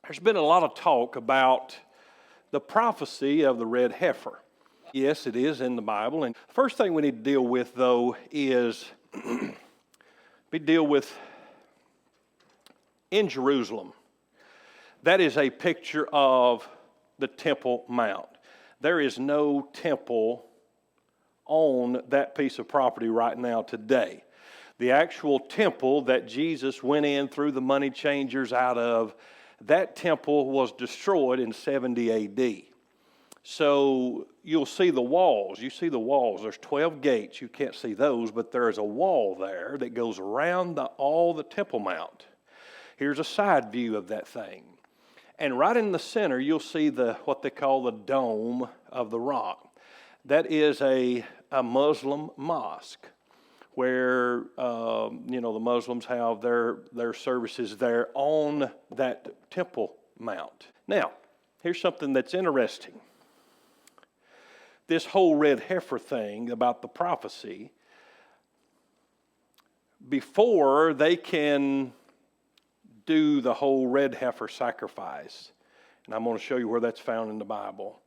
There's been a lot of talk about the prophecy of the red heifer. Yes, it is in the Bible. And the first thing we need to deal with, though, is we deal with in Jerusalem. That is a picture of the Temple Mount. There is no temple on that piece of property right now today. The actual temple that Jesus went in through the money changers out of, that temple was destroyed in 70 AD. So you'll see the walls. You see the walls. There's 12 gates. You can't see those, but there is a wall there that goes around all the Temple Mount. Here's a side view of that thing. And right in the center, you'll see what they call the Dome of the Rock. That is a Muslim mosque where the Muslims have their services there on that Temple Mount. Now, here's something that's interesting. This whole red heifer thing about the prophecy, before they can do the whole red heifer sacrifice, and I'm going to show you where that's found in the Bible,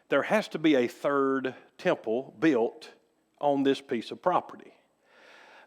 there has to be a third temple built on this piece of property.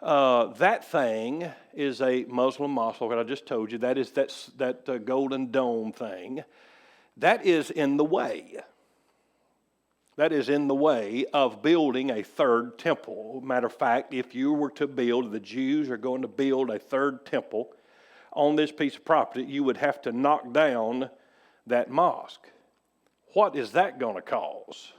That thing is a Muslim mosque, like I just told you. That is that golden dome thing. That is in the way. That is in the way of building a third temple. Matter of fact, if you were to build, the Jews are going to build a third temple on this piece of property, you would have to knock down that mosque. What is that going to cause?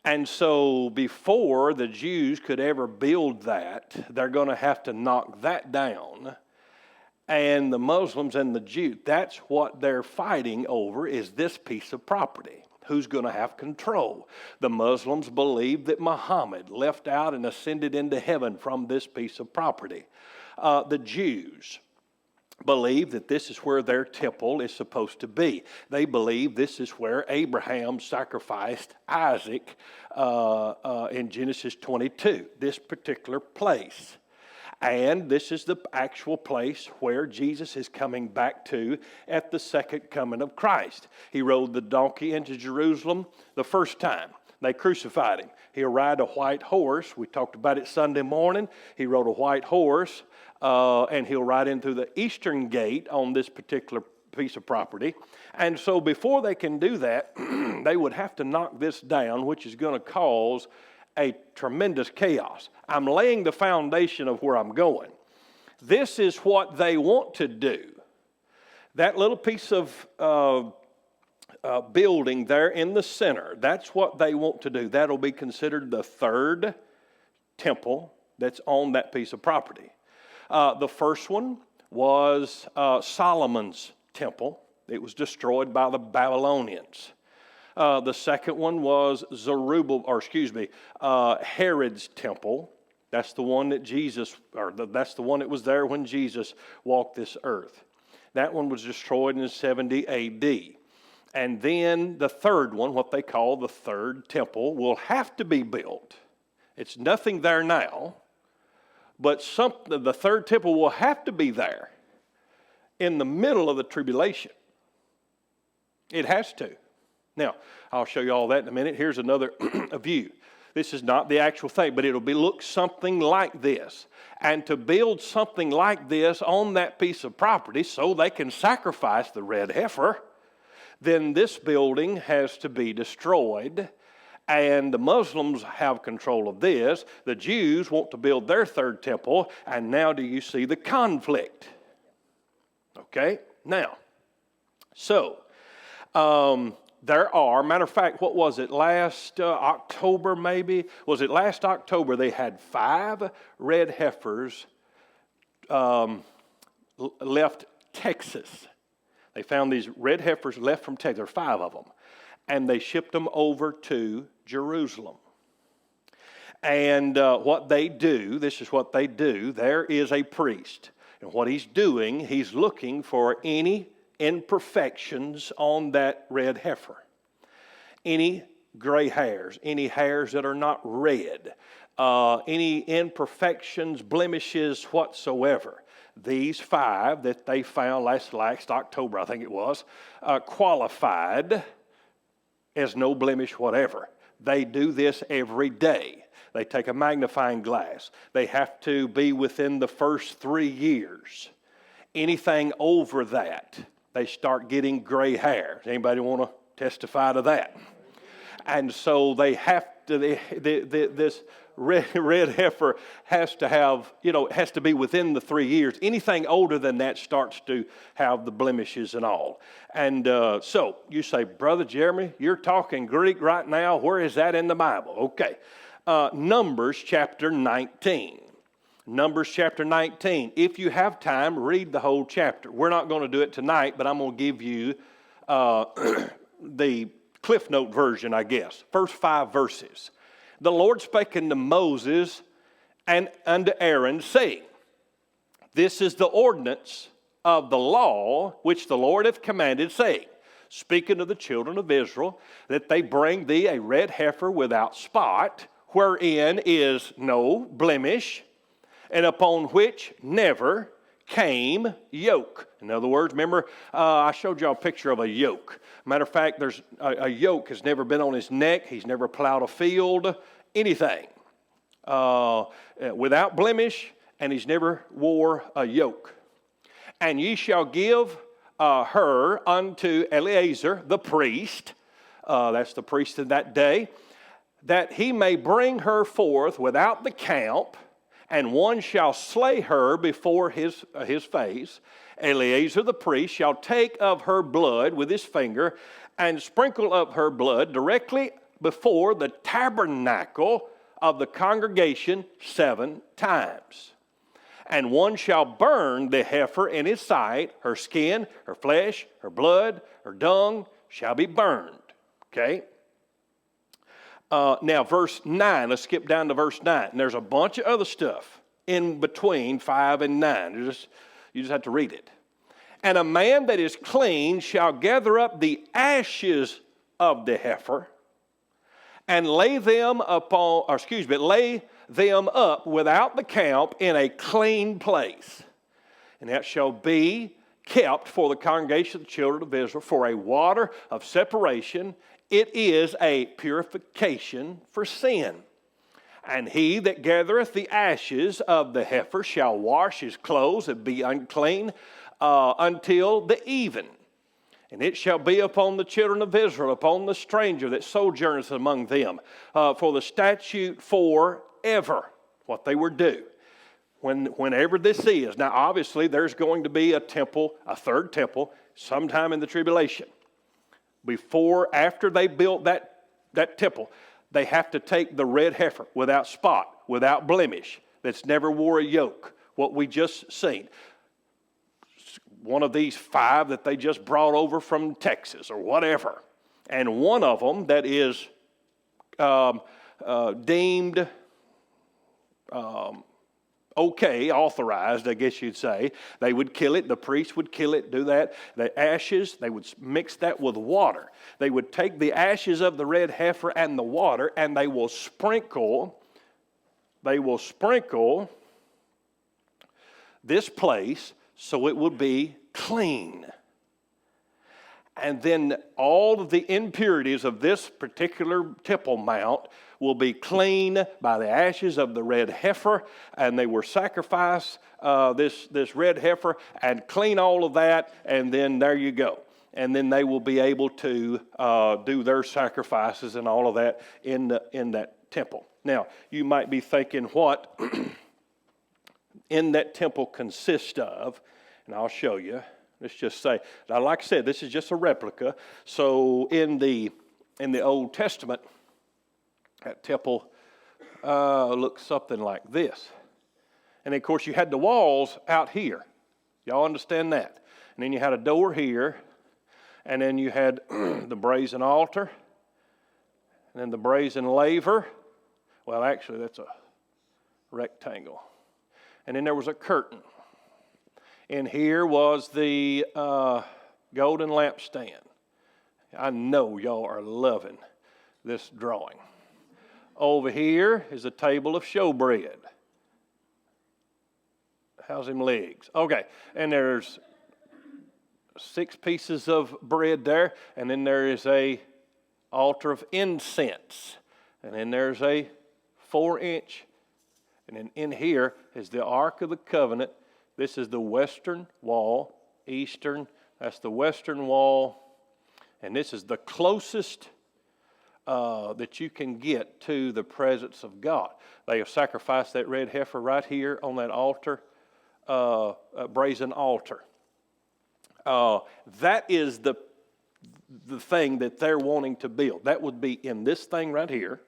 And so before the Jews could ever build that, they're going to have to knock that down. And the Muslims and the Jews, that's what they're fighting over, is this piece of property. Who's going to have control? The Muslims believe that Muhammad left out and ascended into heaven from this piece of property. The Jews believe that this is where their temple is supposed to be. They believe this is where Abraham sacrificed Isaac in Genesis 22, this particular place. And this is the actual place where Jesus is coming back to at the second coming of Christ. He rode the donkey into Jerusalem the first time. They crucified him. He'll ride a white horse. We talked about it Sunday morning. He rode a white horse, and he'll ride in through the eastern gate on this particular piece of property. And so before they can do that, they would have to knock this down, which is going to cause a tremendous chaos. I'm laying the foundation of where I'm going. This is what they want to do. That little piece of building there in the center, that's what they want to do. That'll be considered the third temple that's on that piece of property. The first one was Solomon's temple. It was destroyed by the Babylonians. The second one was Herod's temple. That's the one that that's the one that was there when Jesus walked this earth. That one was destroyed in 70 AD. And then the third one, what they call the third temple, will have to be built. It's nothing there now, but the third temple will have to be there in the middle of the tribulation. It has to. Now, I'll show you all that in a minute. Here's another view. This is not the actual thing, but it'll look something like this. And to build something like this on that piece of property so they can sacrifice the red heifer, then this building has to be destroyed. And the Muslims have control of this. The Jews want to build their third temple. And now do you see the conflict? Okay? Now, so there are, matter of fact, what was it, last October maybe? Was it last October they had 5 red heifers left Texas. They found these red heifers left from Texas. There are 5 of them. And they shipped them over to Jerusalem. And what they do, this is what they do, there is a priest. And what he's doing, he's looking for any imperfections on that red heifer. Any gray hairs, any hairs that are not red, any imperfections, blemishes whatsoever. these 5 that they found last October, I think it was, qualified as no blemish whatever. They do this every day. They take a magnifying glass. They have to be within the first 3 years. Anything over that, they start getting gray hair. Does anybody want to testify to that? And so they have to, this red heifer has to have, has to be within the 3 years. Anything older than that starts to have the blemishes and all. And so you say, Brother Jeremy, you're talking Greek right now. Where is that in the Bible? Okay. Numbers chapter 19. Numbers chapter 19. If you have time, read the whole chapter. We're not going to do it tonight, but I'm going to give you the Cliff Note version, I guess. First 5 verses. The Lord spake unto Moses and unto Aaron, saying, This is the ordinance of the law which the Lord hath commanded, saying, Speaking to the children of Israel, that they bring thee a red heifer without spot, wherein is no blemish, and upon which never came yoke. In other words, remember, I showed you a picture of a yoke. Matter of fact, there's a yoke has never been on his neck. He's never plowed a field, anything. Without blemish, and he's never wore a yoke. And ye shall give her unto Eleazar the priest, that's the priest in that day, that he may bring her forth without the camp, and one shall slay her before his face. Eleazar the priest shall take of her blood with his finger, and sprinkle of her blood directly before the tabernacle of the congregation 7 times. And one shall burn the heifer in his sight, her skin, her flesh, her blood, her dung shall be burned. Okay? Now, verse 9, let's skip down to verse 9. And there's a bunch of other stuff in between 5 and 9. You just have to read it. And a man that is clean shall gather up the ashes of the heifer and lay them up without the camp in a clean place. And that shall be kept for the congregation of the children of Israel for a water of separation. It is a purification for sin. And he that gathereth the ashes of the heifer shall wash his clothes and be unclean until the even. And it shall be upon the children of Israel, upon the stranger that sojourneth among them, for the statute forever, what they were due. Whenever this is. Now, obviously, there's going to be a temple, a third temple, sometime in the tribulation. After they built that temple, they have to take the red heifer without spot, without blemish, that's never wore a yoke, what we just seen. One of these 5 that they just brought over from Texas or whatever. And one of them that is deemed okay, authorized, I guess you'd say. They would kill it. The priest would kill it, do that. The ashes, they would mix that with water. They would take the ashes of the red heifer and the water, and they will sprinkle this place so it will be clean. And then all of the impurities of this particular temple mount will be clean by the ashes of the red heifer, and they will sacrifice this red heifer and clean all of that, and then there you go. And then they will be able to do their sacrifices and all of that in that temple. Now, you might be thinking what in that temple consists of, and I'll show you. Let's just say, now like I said, this is just a replica. So in the Old Testament, that temple looks something like this. And of course, you had the walls out here. Y'all understand that? And then you had a door here. And then you had the brazen altar. And then the brazen laver. Well, actually, that's a rectangle. And then there was a curtain. And here was the golden lampstand. I know y'all are loving this drawing. Over here is a table of showbread. How's them legs? Okay, and there's 6 pieces of bread there, and then there is a altar of incense, and then there's a 4-inch, and then in here is the Ark of the Covenant. This is the western wall, eastern, that's the western wall, and this is the closest that you can get to the presence of God. They have sacrificed that red heifer right here on that altar, brazen altar. That is the thing that they're wanting to build. That would be in this thing right here,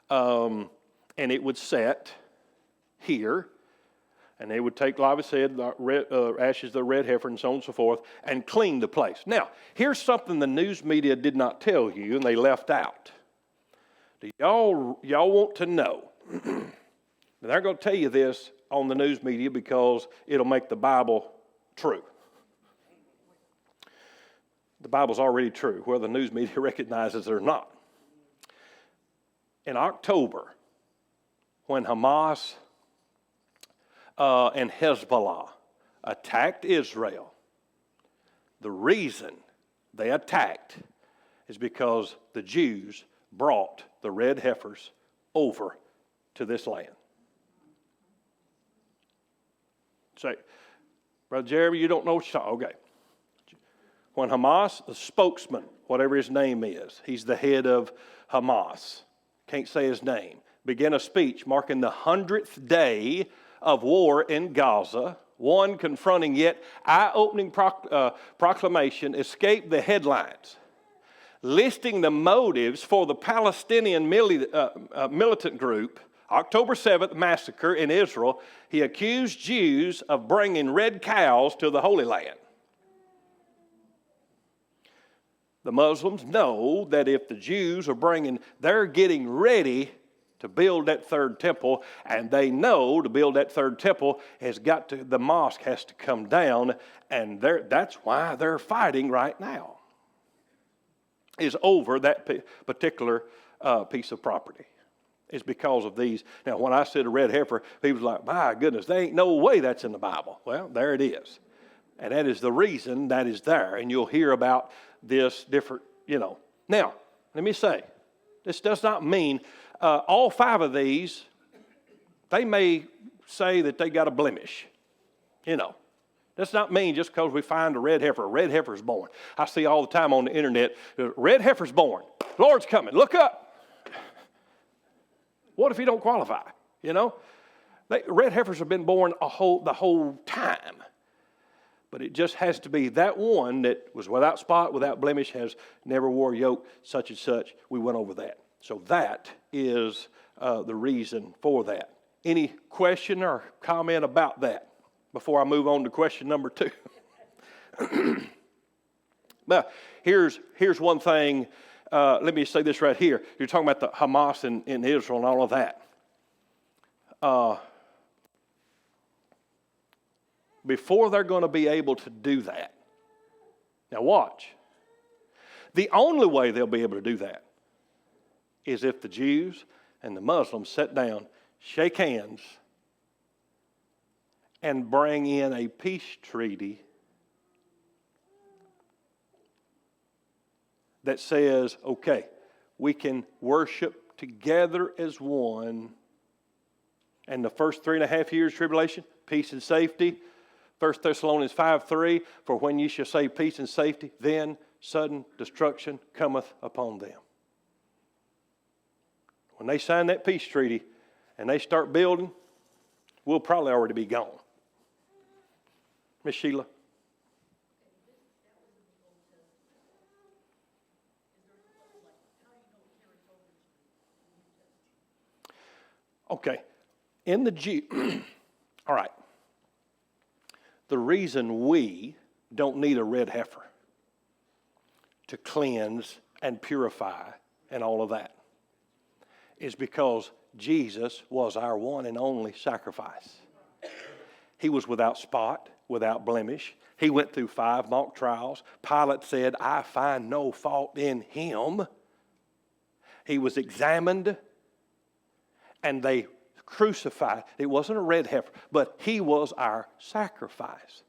and it would set here, and they would take, like I said, the ashes of the red heifer and so on and so forth, and clean the place. Now, here's something the news media did not tell you, and they left out. Do y'all want to know? They're going to tell you this on the news media because it'll make the Bible true. The Bible's already true, whether the news media recognizes it or not. In October, when Hamas and Hezbollah attacked Israel, the reason they attacked is because the Jews brought the red heifers over to this land. Say, Brother Jeremy, you don't know what you're talking about. Okay. When Hamas, the spokesman, whatever his name is, he's the head of Hamas, can't say his name, began a speech marking the 100th day of war in Gaza. One confronting yet eye-opening proclamation escaped the headlines, listing the motives for the Palestinian militant group October 7th massacre in Israel. He accused Jews of bringing red cows to the Holy Land. The Muslims know that if the Jews are they're getting ready to build that third temple, and they know to build that third temple the mosque has to come down, and that's why they're fighting right now, is over that particular piece of property. It's because of these. Now, when I said a red heifer, people were like, my goodness, there ain't no way that's in the Bible. Well, there it is. And that is the reason that is there. And you'll hear about this different, Now, let me say, this does not mean all 5 of these, they may say that they got a blemish. Does not mean just because we find a red heifer's born. I see all the time on the internet, red heifer's born. Lord's coming. Look up. What if you don't qualify? Red heifers have been born the whole time. But it just has to be that one that was without spot, without blemish, has never wore yoke, such and such. We went over that. So that is the reason for that. Any question or comment about that before I move on to question number 2? Well, here's one thing. Let me say this right here. You're talking about the Hamas in Israel and all of that. Before they're going to be able to do that. Now watch. The only way they'll be able to do that is if the Jews and the Muslims sit down, shake hands, and bring in a peace treaty that says, okay, we can worship together as one. And the first 3.5 years tribulation, peace and safety. 1 Thessalonians 5:3, for when ye shall say peace and safety, then sudden destruction cometh upon them. When they sign that peace treaty and they start building, we'll probably already be gone. Miss Sheila? Okay. In the Jew, all right. The reason we don't need a red heifer to cleanse and purify and all of that is because Jesus was our one and only sacrifice. He was without spot, without blemish. He went through 5 mock trials. Pilate said, I find no fault in him. He was examined, and they crucified. It wasn't a red heifer, but he was our sacrifice.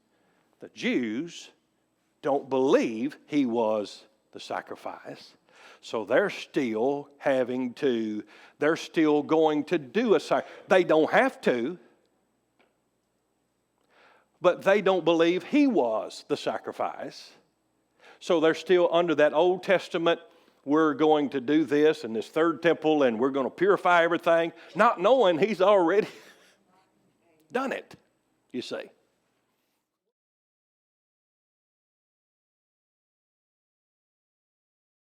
The Jews don't believe he was the sacrifice. So they're still going to do a sacrifice. They don't have to, but they don't believe he was the sacrifice. So they're still under that Old Testament, we're going to do this in this third temple and we're going to purify everything, not knowing he's already done it, you see.